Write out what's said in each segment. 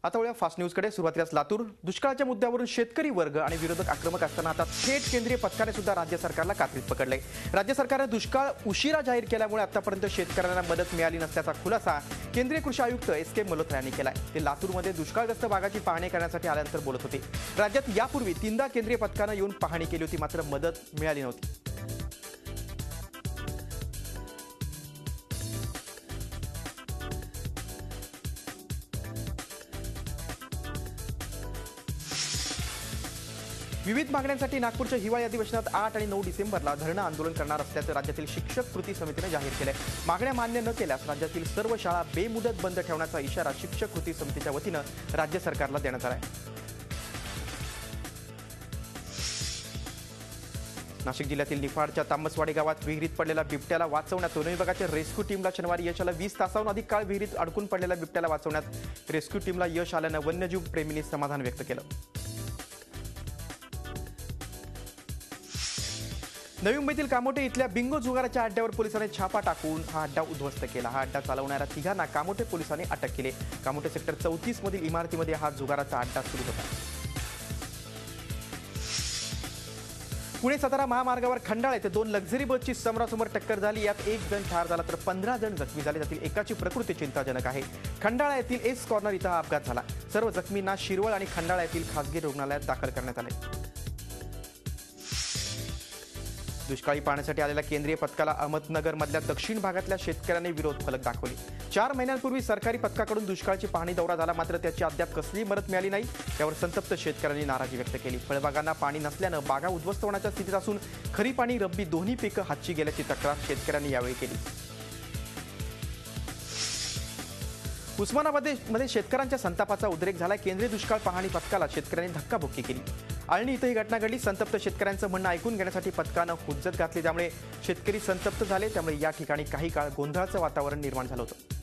आता वळूया फास्ट न्यूजकडे। सुरुवातीलाच लातूर दुष्काळाच्या मुद्द्यावरून शेतकरी वर्ग आणि विरोधक आक्रमक असताना आता थेट केंद्रीय पथकाने सुद्धा राज्य सरकारला कात्रीत पकडले। राज्य सरकारने दुष्काळ उशिरा जाहीर केल्यामुळे आतापर्यंत शेतकऱ्यांना मदत मिळाली नसल्याचा खुलासा केंद्रीय कृषी आयुक्त एस.के. मल्होत्रा यांनी केलाय। ते लातूरमध्ये दुष्काळग्रस्त भागाची पाहणी करण्यासाठी आल्यानंतर बोलत होते। राज्यात यापूर्वी 3दा केंद्रीय पथकाने येऊन पाहणी केली होती, मात्र मदत मिळाली नव्हती। विविध मागण्यांसाठी नागपूरच्या हिवाळी अधिवेशनात 8 आणि 9 डिसेंबरला धरणं आंदोलन करणार असल्याचं राज्यातील शिक्षक कृती समितीने जाहीर केलंय। मागण्या मान्य न केल्यास राज्यातील सर्व शाळा बेमुदत बंद ठेवण्याचा इशारा शिक्षक कृती समितीच्या वतीनं राज्य सरकारला देण्यात आलाय। नाशिक जिल्ह्यातील निफाडच्या तामसवाडी गावात विहिरीत पडलेल्या बिबट्याला वाचवण्यात वन विभागाच्या रेस्क्यू टीमला शनिवारी यश आलं। 20 तासाहून अधिक काळ विहिरीत अडकून पडलेल्या बिबट्याला वाचवण्यात रेस्क्यू टीमला यश आल्यानं वन्यजीव प्रेमींनी समाधान व्यक्त केलं। नवी मुंबईतील कामोठे इथल्या बिंगो जुगाराच्या अड्ड्यावर पोलिसांनी छापा टाकून हा अड्डा उद्ध्वस्त केला। हा अड्डा चालवणाऱ्या तिघांना कामोठे पोलिसांनी अटक केली। कामोठे सेक्टर 34 मधील इमारतीमध्ये हा जुगाराचा अड्डा सुरू होता। पुणे सातारा महामार्गावर खंडाळा येथे 2 लक्झरी बसची समोरासमोर टक्कर झाली। यात 1 जण ठार झाला तर 15 जण जखमी झाले। त्यातील एकाची प्रकृती चिंताजनक आहे। खंडाळा येथील एस कॉर्नर इथं हा अपघात झाला। सर्व जखमींना शिरवळ आणि खंडाळा येथील खासगी रुग्णालयात दाखल करण्यात आले। दुष्काळी पाहण्यासाठी आलेल्या केंद्रीय पथकाला अहमदनगरमधल्या दक्षिण भागातल्या शेतकऱ्यांनी विरोध फलक दाखवले। 4 महिन्यांपूर्वी सरकारी पथकाकडून दुष्काळाची पाहणी दौरा झाला, मात्र त्याची अद्याप कसलीही मदत मिळाली नाही। यावर संतप्त शेतकऱ्यांनी नाराजी व्यक्त केली। फळबागांना पाणी नसल्यानं बागा उद्ध्वस्त होण्याच्या स्थितीत असून खरीप आणि रब्बी दोन्ही पिकं हातची गेल्याची तक्रार शेतकऱ्यांनी यावेळी केली। उस्मानाबादमध्ये शेतकऱ्यांच्या संतापाचा उद्रेक झाला। केंद्रीय दुष्काळ पाहणी पथकाला शेतकऱ्यांनी धक्काबुक्की केली। आळणी इथं ही घटना घडली। संतप्त शेतकऱ्यांचं म्हणणं ऐकून घेण्यासाठी पथकानं हुज्जत घातली, त्यामुळे शेतकरी संतप्त झाले। त्यामुळे या ठिकाणी काही काळ गोंधळाचं वातावरण निर्माण झालं होतं।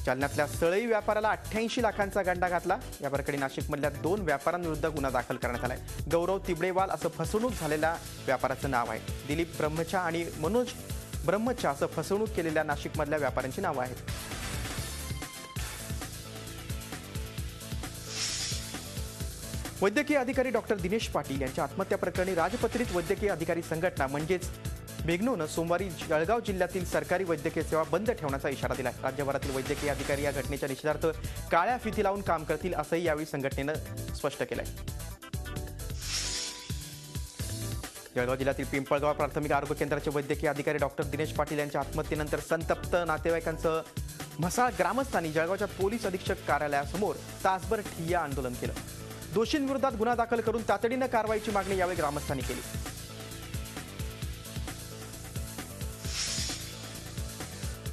जालन्यातल्या सळई व्यापाराला 88 लाखांचा गंडा घातला। या प्रकरणी नाशिकमधल्या 2 व्यापाऱ्यांविरुद्ध गुन्हा दाखल करण्यात आलाय। गौरव तिबडेवाल असं फसवणूक झालेल्या व्यापाराचं नाव आहे। दिलीप ब्रह्मचा आणि मनोज ब्रह्मचा असं फसवणूक केलेल्या नाशिकमधल्या व्यापाऱ्यांची नावं आहेत। वैद्यकीय अधिकारी डॉक्टर दिनेश पाटील यांच्या आत्महत्या प्रकरणी राजपत्रित वैद्यकीय अधिकारी संघटना म्हणजेच मेग्नोनं सोमवारी जळगाव जिल्ह्यातील सरकारी वैद्यकीय सेवा बंद ठेवण्याचा इशारा दिला। राज्यभरातील वैद्यकीय अधिकारी या घटनेच्या निषेधार्थ काळ्या फिती लावून काम करतील असंही यावेळी संघटनेनं स्पष्ट केलंय। जळगाव जिल्ह्यातील पिंपळगाव प्राथमिक आरोग्य केंद्राचे वैद्यकीय अधिकारी डॉक्टर दिनेश पाटील यांच्या आत्महत्येनंतर संतप्त नातेवाईकांचं म्हसाळ ग्रामस्थांनी जळगावच्या पोलीस अधीक्षक कार्यालयासमोर तासभर ठिय्या आंदोलन केलं। दोषींविरोधात गुन्हा दाखल करून तातडीनं कारवाईची मागणी यावेळी ग्रामस्थांनी केली।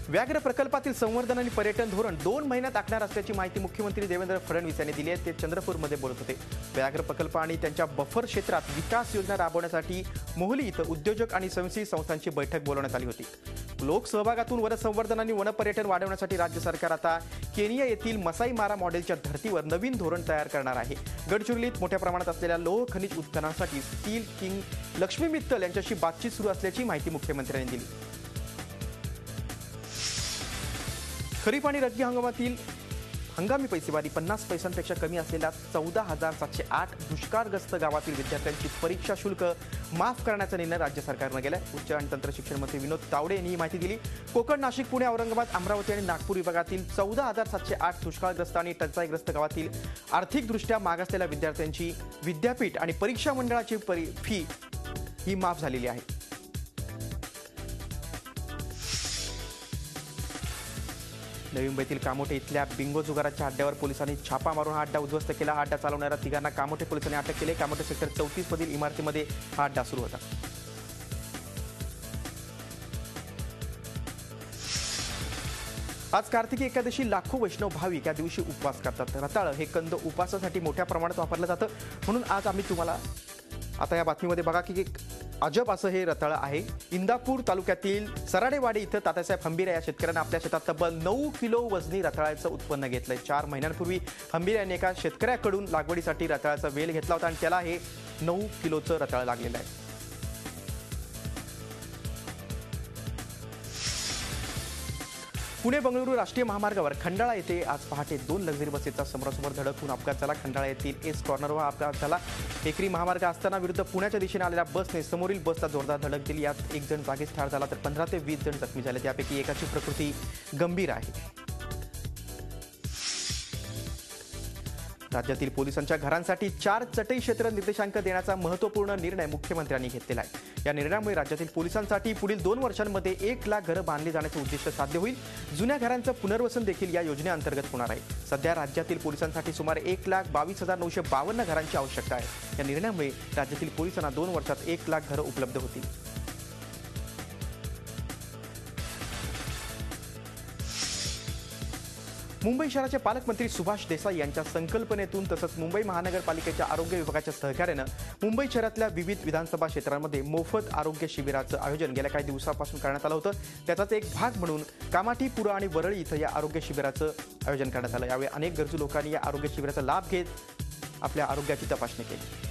व्याघ्र प्रकल्पातील संवर्धन आणि पर्यटन धोरण 2 महिन्यात आखणार असल्याची माहिती मुख्यमंत्री देवेंद्र फडणवीस यांनी दिली आहे। ते चंद्रपूरमध्ये बोलत होते। व्याघ्र प्रकल्प आणि त्यांच्या बफर क्षेत्रात विकास योजना राबवण्यासाठी मोहली इथं उद्योजक आणि स्वयंसेवी संस्थांची बैठक बोलवण्यात आली होती। लोकसहभागातून वनसंवर्धन आणि वनपर्यटन वाढवण्यासाठी राज्य सरकार आता केनिया येथील मसाई मारा मॉडेलच्या धर्तीवर नवीन धोरण तयार करणार आहे। गडचिरोलीत मोठ्या प्रमाणात असलेल्या लोह खनिज उत्खननासाठी स्टील किंग लक्ष्मी मित्तल यांच्याशी बातचीत सुरू असल्याची माहिती मुख्यमंत्र्यांनी दिली। खरीप आणि रब्बी हंगामातील हंगामी पैसेवारी 50 पैशांपेक्षा कमी असलेल्या 14,708 दुष्काळग्रस्त गावातील विद्यार्थ्यांची परीक्षा शुल्क माफ करण्याचा निर्णय राज्य सरकारनं केलाय। उच्च आणि तंत्र शिक्षण मंत्री विनोद तावडे यांनी ही माहिती दिली। कोकण, नाशिक, पुणे, औरंगाबाद, अमरावती आणि नागपूर विभागातील 14,708 दुष्काळग्रस्त आणि टंचाईग्रस्त गावातील आर्थिकदृष्ट्या मागासलेल्या विद्यार्थ्यांची विद्यापीठ आणि परीक्षा मंडळाची फी ही माफ झालेली आहे। नवी मुंबईतील कामोठे इथल्या बिंगो जुगाराच्या अड्ड्यावर पोलिसांनी छापा मारून हा अड्डा उद्ध्वस्त केला। हा अड्डा चालवणाऱ्या तिघांना कामोठे पोलिसांनी अटक केली। कामोठे सेक्टर 34 मधील इमारतीमध्ये हा अड्डा सुरू होता। आज कार्तिकी एकादशी लाखो वैष्णव भाविक या दिवशी उपवास करतात। रताळं हे कंद उपवासासाठी मोठ्या प्रमाणात वापरलं जातं, म्हणून आज आम्ही तुम्हाला आता या बातमीमध्ये बघा की एक अजब असं हे रताळं आहे। इंदापूर तालुक्यातील सराडेवाडी इथं तात्यासाहेब हंबीरे या शेतकऱ्यांना आपल्या शेतात तब्बल 9 किलो वजनी रताळ्याचं उत्पन्न घेतलंय। 4 महिन्यांपूर्वी हंबीरे यांनी एका शेतकऱ्याकडून लागवडीसाठी रताळ्याचा वेल घेतला होता आणि त्याला हे 9 किलोचं रताळं लागलेलं आहे। पुणे बंगळुरू राष्ट्रीय महामार्गावर खंडाळा येथे आज पहाटे 2 लक्झरी बसेसचा समोरासमोर धडक होऊन अपघात झाला। खंडाळा येथील एस कॉर्नरवर अपघात झाला। एकरी महामार्ग असताना विरुद्ध पुण्याच्या दिशेने आलेल्या बसने समोरील बसला जोरदार धडक दिली। यात एक जण जागीच ठार झाला तर 15 ते 20 जण जखमी झाले। त्यापैकी एकाची प्रकृती गंभीर आहे। राज्यातील पोलिसांच्या घरांसाठी 4 चटई क्षेत्र निर्देशांक देण्याचा महत्त्वपूर्ण निर्णय मुख्यमंत्र्यांनी घेतलेला आहे। या निर्णयामुळे राज्यातील पोलिसांसाठी पुढील 2 वर्षांमध्ये 1 लाख घरं बांधली जाण्याचे उद्दिष्ट साध्य होईल। जुन्या घरांचं पुनर्वसन देखील या योजनेअंतर्गत होणार आहे। सध्या राज्यातील पोलिसांसाठी सुमारे 1,22,952 घरांची आवश्यकता आहे। या निर्णयामुळे राज्यातील पोलिसांना 2 वर्षात 1 लाख घरं उपलब्ध होतील। मुंबई शहराचे पालकमंत्री सुभाष देसाई यांच्या संकल्पनेतून तसंच मुंबई महानगरपालिकेच्या आरोग्य विभागाच्या सहकार्यानं मुंबई शहरातल्या विविध विधानसभा क्षेत्रांमध्ये मोफत आरोग्य शिबिराचं आयोजन गेल्या काही दिवसांपासून करण्यात आलं होतं। त्याचाच एक भाग म्हणून कामाठी, पुरा आणि वरळी इथं या आरोग्य शिबिराचं आयोजन करण्यात आलं। यावेळी अनेक गरजू लोकांनी या आरोग्य शिबिराचा लाभ घेत आपल्या आरोग्याची तपासणी केली।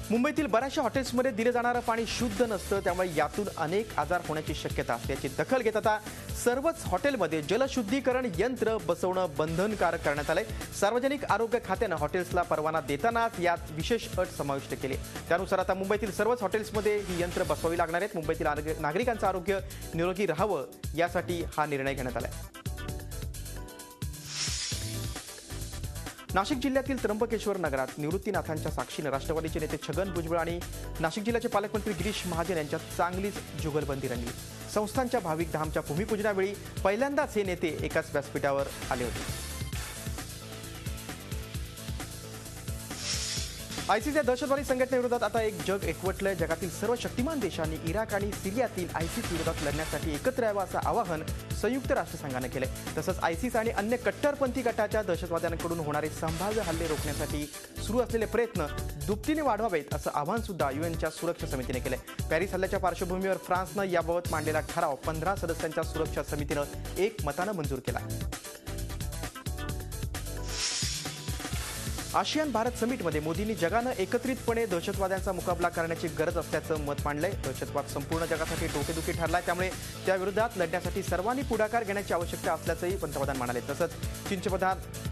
मुंबईतील बऱ्याचशा हॉटेल्समध्ये दिले जाणारं पाणी शुद्ध नसतं, त्यामुळे यातून अनेक आजार होण्याची शक्यता असते। याची दखल घेत आता सर्वच हॉटेलमध्ये जलशुद्धीकरण यंत्र बसवणं बंधनकारक करण्यात आलंय। सार्वजनिक आरोग्य खात्यानं हॉटेल्सला परवाना देतानाच यात विशेष अट समाविष्ट केली। त्यानुसार आता मुंबईतील सर्वच हॉटेल्समध्ये ही यंत्र बसवावी लागणार आहेत। मुंबईतील नागरिकांचं आरोग्य निरोगी राहावं यासाठी हा निर्णय घेण्यात आलाय। नाशिक जिल्ह्यातील त्र्यंबकेश्वर नगरात निवृत्तीनाथांच्या साक्षीनं राष्ट्रवादीचे नेते छगन भुजबळ आणि नाशिक जिल्ह्याचे पालकमंत्री गिरीश महाजन यांच्यात चांगलीच जुगलबंदी रंगली। संस्थांच्या भाविक धामच्या भूमिपूजनावेळी पहिल्यांदाच हे नेते एकाच व्यासपीठावर आले होते। आयसीस या दहशतवादी संघटनेविरोधात आता एक जग एकवटलंय। जगातील सर्व शक्तिमान देशांनी इराक आणि सिरियातील आयसीस विरोधात लढण्यासाठी एकत्र यावं असं आवाहन संयुक्त राष्ट्रसंघानं केलंय। तसंच आयसीस आणि अन्य कट्टरपंथी गटाच्या दहशतवाद्यांकडून होणारे संभाव्य हल्ले रोखण्यासाठी सुरू असलेले प्रयत्न दुपटीने वाढवावेत असं आवाहन सुद्धा यूएनच्या सुरक्षा समितीने केलंय। पॅरिस हल्ल्याच्या पार्श्वभूमीवर फ्रान्सनं याबाबत मांडलेला ठराव 15 सदस्यांच्या सुरक्षा समितीनं एकमतानं मंजूर केला। आशियान भारत समिटमध्ये मोदींनी जगानं एकत्रितपणे दहशतवाद्यांचा मुकाबला करण्याची गरज असल्याचं मत मांडलंय। दहशतवाद संपूर्ण जगासाठी डोकेदुखी ठरलाय, त्यामुळे त्याविरोधात लढण्यासाठी सर्वांनी पुढाकार घेण्याची आवश्यकता असल्याचंही पंतप्रधान म्हणाले। तसंच चीनचे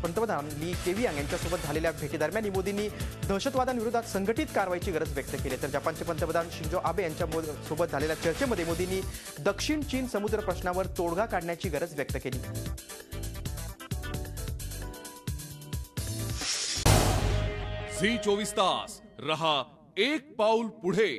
पंतप्रधान ली केवियांग यांच्यासोबत झालेल्या भेटीदरम्यान मोदींनी दहशतवादांविरोधात संघटित कारवाईची गरज व्यक्त केली। तर जपानचे पंतप्रधान शिंजो आबे यांच्यासोबत झालेल्या चर्चेमध्ये मोदींनी दक्षिण चीन समुद्र प्रश्नावर तोडगा काढण्याची गरज व्यक्त केली। झी 24 तास रहा एक पाऊल पुढे।